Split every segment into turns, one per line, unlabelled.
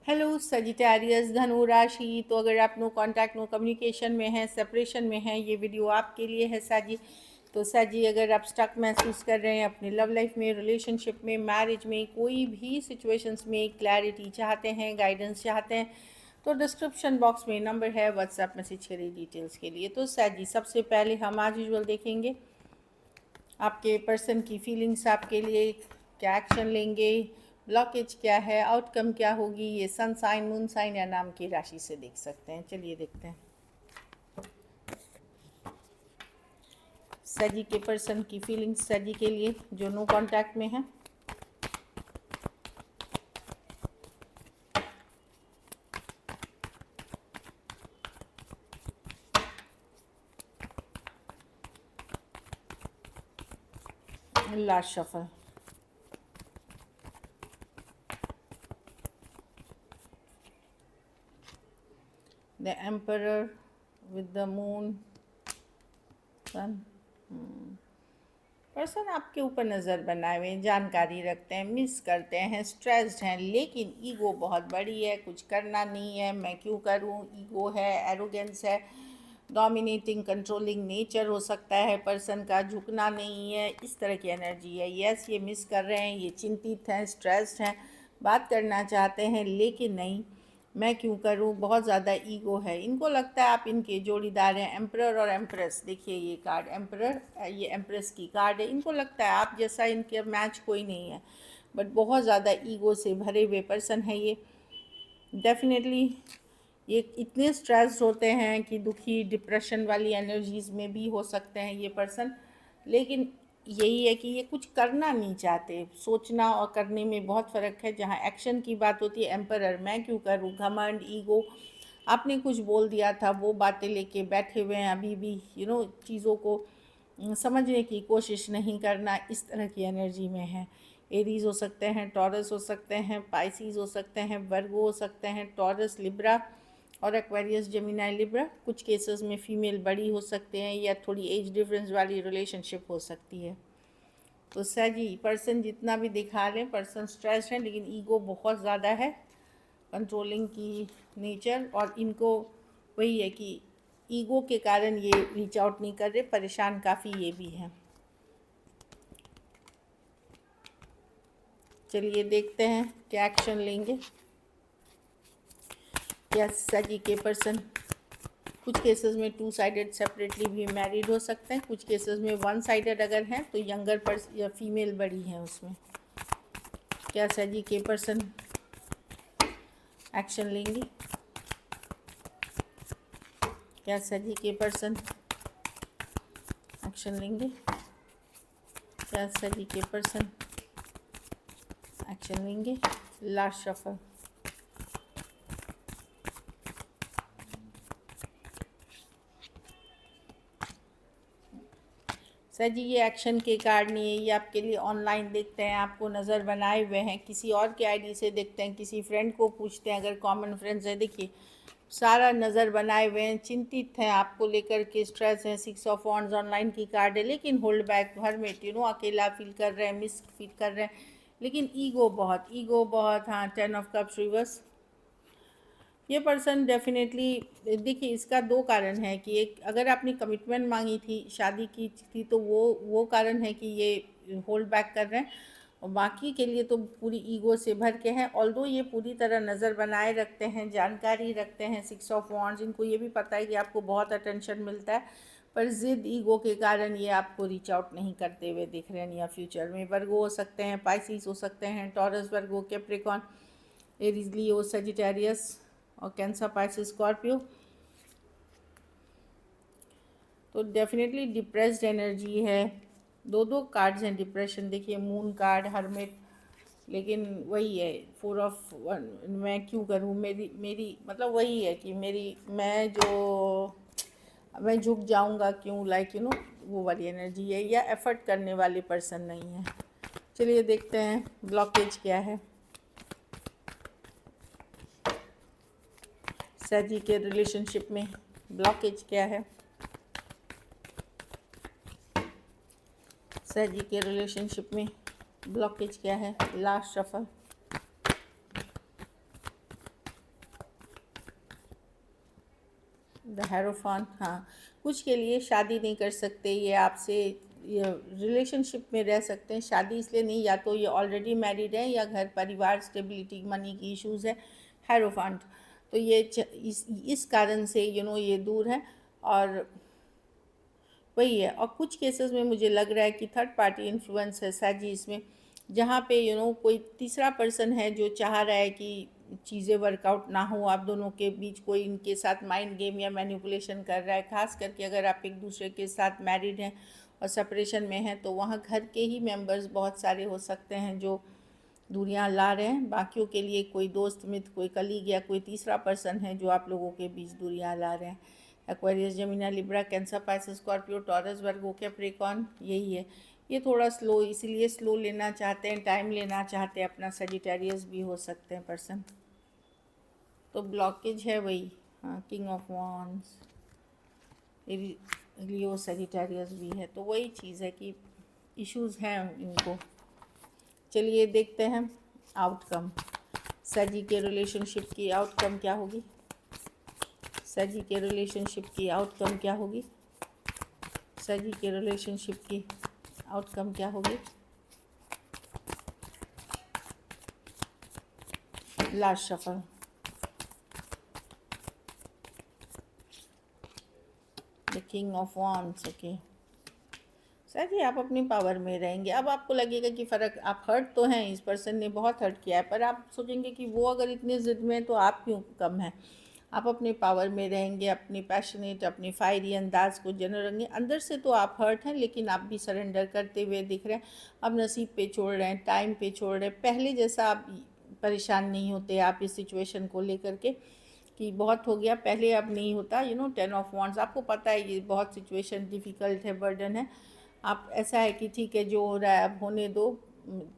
Hello Sagittarius धनु राशि। तो अगर आप नो कांटेक्ट नो कम्युनिकेशन में हैं, सेपरेशन में हैं, ये वीडियो आपके लिए है साजी। तो साजी, अगर आप स्टक महसूस कर रहे हैं अपनी लव लाइफ में, रिलेशनशिप में, मैरिज में, कोई भी सिचुएशंस में क्लैरिटी चाहते हैं, गाइडेंस चाहते हैं, तो डिस्क्रिप्शन बॉक्स में नंबर है, व्हाट्सएप मैसेज करिए डिटेल्स के लिए। तो साजी, सबसे पहले हम आज यूजुअल देखेंगे आपके पर्सन की फीलिंग्स आपके लिए, क्या एक्शन लेंगे, ब्लॉकेज क्या है, आउटकम क्या होगी। ये सन साइन, मून साइन या नाम की राशि से देख सकते हैं। चलिए देखते हैं सजी के पर्सन की फीलिंग्स सजी के लिए जो नो कांटेक्ट में है। Last shuffle, the emperor with the moon sun. Person आपके ऊपर नज़र बनाए हुए, जानकारी रखते हैं, मिस करते हैं, स्ट्रेस्ड हैं, लेकिन ईगो बहुत बड़ी है, कुछ करना नहीं है, मैं क्यों करूं, ईगो है, एरोगेंस है, डोमिनेटिंग कंट्रोलिंग नेचर हो सकता है पर्सन का, झुकना नहीं है, इस तरह की एनर्जी है। यस, ये मिस कर रहे हैं, ये चिंतित हैं, स्ट्रेस्ड हैं, बात करना चाहते हैं लेकिन नहीं, मैं क्यों करूं, बहुत ज़्यादा ईगो है। इनको लगता है आप इनके जोड़ीदार हैं। एम्परर और एम्प्रेस, देखिए ये कार्ड एम्परर, ये एम्प्रेस की कार्ड है। इनको लगता है आप जैसा इनके मैच कोई नहीं है, बट बहुत ज़्यादा ईगो से भरे हुए पर्सन है ये। डेफिनेटली ये इतने स्ट्रेस्ड होते हैं कि दुखी, डिप्रेशन वाली एनर्जीज़ में भी हो सकते हैं ये पर्सन, लेकिन यही है कि ये कुछ करना नहीं चाहते। सोचना और करने में बहुत फ़र्क है। जहाँ एक्शन की बात होती है, एम्परर, मैं क्यों करूँ, घमंड, ईगो, आपने कुछ बोल दिया था वो बातें लेके बैठे हुए हैं अभी भी, चीज़ों को समझने की कोशिश नहीं करना, इस तरह की एनर्जी में है। एरीज हो सकते हैं, टॉरस हो सकते हैं, पाइसिस हो सकते हैं, वर्गो हो सकते हैं, टॉरस, लिब्रा और एक्वेरियस, जेमिनाई, लिब्रा। कुछ केसेस में फीमेल बड़ी हो सकते हैं या थोड़ी एज डिफरेंस वाली रिलेशनशिप हो सकती है। तो सजी पर्सन जितना भी दिखा लें, पर्सन स्ट्रेस है लेकिन ईगो बहुत ज़्यादा है, कंट्रोलिंग की नेचर, और इनको वही है कि ईगो के कारण ये रीच आउट नहीं कर रहे, परेशान काफ़ी ये भी हैं। चलिए देखते हैं क्या एक्शन लेंगे। क्या सजी के पर्सन, कुछ केसेस में टू साइडेड सेपरेटली भी मैरिड हो सकते हैं, कुछ केसेस में वन साइडेड अगर हैं तो यंगर पर्सन या फीमेल बड़ी हैं उसमें। क्या सजी के पर्सन एक्शन लेंगे, क्या सजी के पर्सन एक्शन लेंगे, क्या सजी के पर्सन एक्शन लेंगे। लास्ट शफल, सर जी ये एक्शन के कार्ड नहीं है, ये आपके लिए ऑनलाइन देखते हैं, आपको नज़र बनाए हुए हैं, किसी और के आईडी से देखते हैं, किसी फ्रेंड को पूछते हैं अगर कॉमन फ्रेंड्स है। देखिए सारा नज़र बनाए हुए हैं, चिंतित हैं आपको लेकर के, स्ट्रेस है। 6 ऑफ वॉन्ड्स ऑनलाइन की कार्ड है, लेकिन होल्ड बैक, हरमिट, अकेला फील कर रहे हैं, मिस फील कर रहे हैं, लेकिन ईगो बहुत। हाँ, 10 ऑफ कप्स रिवर्स। ये पर्सन डेफिनेटली, देखिए इसका दो कारण है कि एक, अगर आपने कमिटमेंट मांगी थी, शादी की थी, तो वो कारण है कि ये होल्ड बैक कर रहे हैं, और बाकी के लिए तो पूरी ईगो से भर के हैं। ऑल्दो ये पूरी तरह नज़र बनाए रखते हैं, जानकारी रखते हैं। 6 ऑफ वॉन्ड्स, इनको ये भी पता है कि आपको बहुत अटेंशन मिलता है, पर ज़िद, ईगो के कारण ये आपको रीच आउट नहीं करते हुए दिख रहे हैं। या फ्यूचर में वर्गो हो सकते हैं, पाइसिस हो सकते हैं, टॉरस, वर्गो, कैप्रिकॉन, एरीज, लियो, सजिटेरियस और कैंसर, पाइसिस, स्कॉर्पियो। तो डेफिनेटली डिप्रेस्ड एनर्जी है। दो कार्ड्स हैं डिप्रेशन, देखिए मून कार्ड, हरमिट, लेकिन वही है 4 ऑफ वन, मैं क्यों करूँ, मेरी मेरी मतलब वही है कि मैं झुक जाऊंगा क्यों, वो वाली एनर्जी है, या एफर्ट करने वाले पर्सन नहीं है। चलिए देखते हैं ब्लॉकेज क्या है सजी के रिलेशनशिप में, ब्लॉकेज क्या है सजी के रिलेशनशिप में, ब्लॉकेज क्या है। लास्ट शफल, द हेरोफान, हाँ, कुछ के लिए शादी नहीं कर सकते, ये आपसे ये रिलेशनशिप में रह सकते हैं, शादी इसलिए नहीं, या तो ये ऑलरेडी मैरिड है या घर परिवार स्टेबिलिटी मनी की इश्यूज़ है। हेरोफांट, तो ये इस कारण से ये दूर है। और वही है, और कुछ केसेस में मुझे लग रहा है कि थर्ड पार्टी इन्फ्लुएंस है साजी इसमें, जहाँ पे कोई तीसरा पर्सन है जो चाह रहा है कि चीज़ें वर्कआउट ना हो, आप दोनों के बीच कोई इनके साथ माइंड गेम या मैनिपुलेशन कर रहा है। खास करके अगर आप एक दूसरे के साथ मैरिड हैं और सेपरेशन में हैं, तो वहाँ घर के ही मेंबर्स बहुत सारे हो सकते हैं जो दूरियां ला रहे हैं, बाकियों के लिए कोई दोस्त मित्र, कोई कलीग या कोई तीसरा पर्सन है जो आप लोगों के बीच दूरियां ला रहे हैं। Aquarius, Gemini, Libra, Cancer, Pisces, Scorpio, Taurus, Virgo, Capricorn, यही है। ये थोड़ा स्लो, इसीलिए स्लो लेना चाहते हैं, टाइम लेना चाहते हैं अपना। सजिटेरियस भी हो सकते हैं पर्सन। तो ब्लॉकेज है वही, हाँ, king of wands, Leo, Sagittarius भी है, तो वही चीज़ है कि इश्यूज़ हैं इनको। चलिए देखते हैं आउटकम, सजी के रिलेशनशिप की आउटकम क्या होगी। सजी के रिलेशनशिप की आउटकम क्या होगी। सजी के रिलेशनशिप की आउटकम क्या होगी। Last shuffle, the king of wands. Okay sir ji, आप अपनी पावर में रहेंगे। अब आपको लगेगा कि फ़र्क, आप हर्ट तो हैं, इस पर्सन ने बहुत हर्ट किया है, पर आप सोचेंगे कि वो अगर इतने ज़िद में हैं तो आप क्यों कम हैं। आप अपने पावर में रहेंगे, अपनी पैशनेट, अपनी फायरी अंदाज को जनरेंगे। अंदर से तो आप हर्ट हैं, लेकिन आप भी सरेंडर करते हुए दिख रहे हैं। अब नसीब पे छोड़ रहे हैं, टाइम पे छोड़ रहे हैं। पहले जैसा आप परेशान नहीं होते आप इस सिचुएशन को लेकर के कि बहुत हो गया, पहले अब नहीं होता। 10 ऑफ वॉन्ड्स, आपको पता है ये बहुत सिचुएशन डिफ़िकल्ट है, बर्डन है। आप ऐसा है कि ठीक है, जो हो रहा है अब होने दो,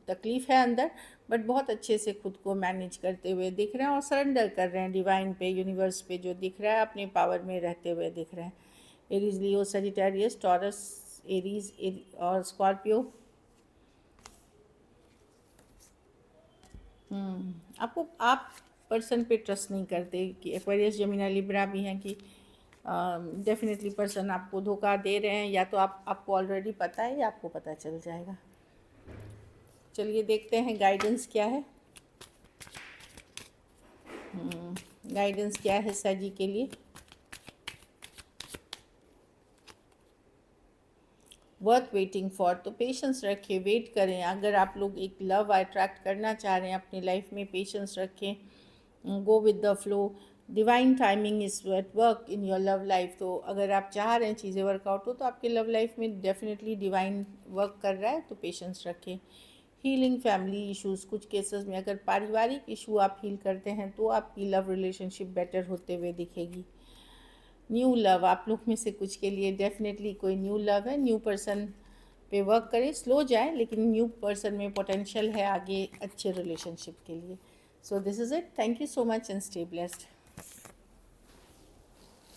तकलीफ़ है अंदर, बट बहुत अच्छे से खुद को मैनेज करते हुए दिख रहे हैं और सरेंडर कर रहे हैं डिवाइन पे, यूनिवर्स पे जो दिख रहा है, अपने पावर में रहते हुए दिख रहे हैं। एरीज, लियो, सजिटेरियस, टॉरस, एरीज और स्कॉर्पियो। आपको, आप पर्सन पे ट्रस्ट नहीं करते कि एक्वेरियस, जेमिनी, लिब्रा भी हैं कि डेफिनेटली पर्सन आपको धोखा दे रहे हैं, या तो आपको ऑलरेडी पता है या आपको पता चल जाएगा। चलिए देखते हैं गाइडेंस क्या है। गाइडेंस क्या है सजी के लिए। वर्थ वेटिंग फॉर, तो पेशेंस रखें, वेट करें। अगर आप लोग एक लव अट्रैक्ट करना चाह रहे हैं अपनी लाइफ में, पेशेंस रखें, go with the flow. Divine timing is at work in your love life. तो अगर आप चाह रहे हैं चीज़ें वर्कआउट हो, तो आपके लव लाइफ में डेफिनेटली डिवाइन वर्क कर रहा है, तो पेशेंस रखें। हीलिंग फैमिली इश्यूज़, कुछ केसेस में अगर पारिवारिक इशू आप हील करते हैं तो आपकी लव रिलेशनशिप बेटर होते हुए दिखेगी। न्यू लव, आप लोग में से कुछ के लिए डेफिनेटली कोई न्यू लव है। न्यू पर्सन पे वर्क करें, स्लो जाए, लेकिन न्यू पर्सन में पोटेंशियल है आगे अच्छे रिलेशनशिप के लिए। So this is it, thank you so much and stay blessed.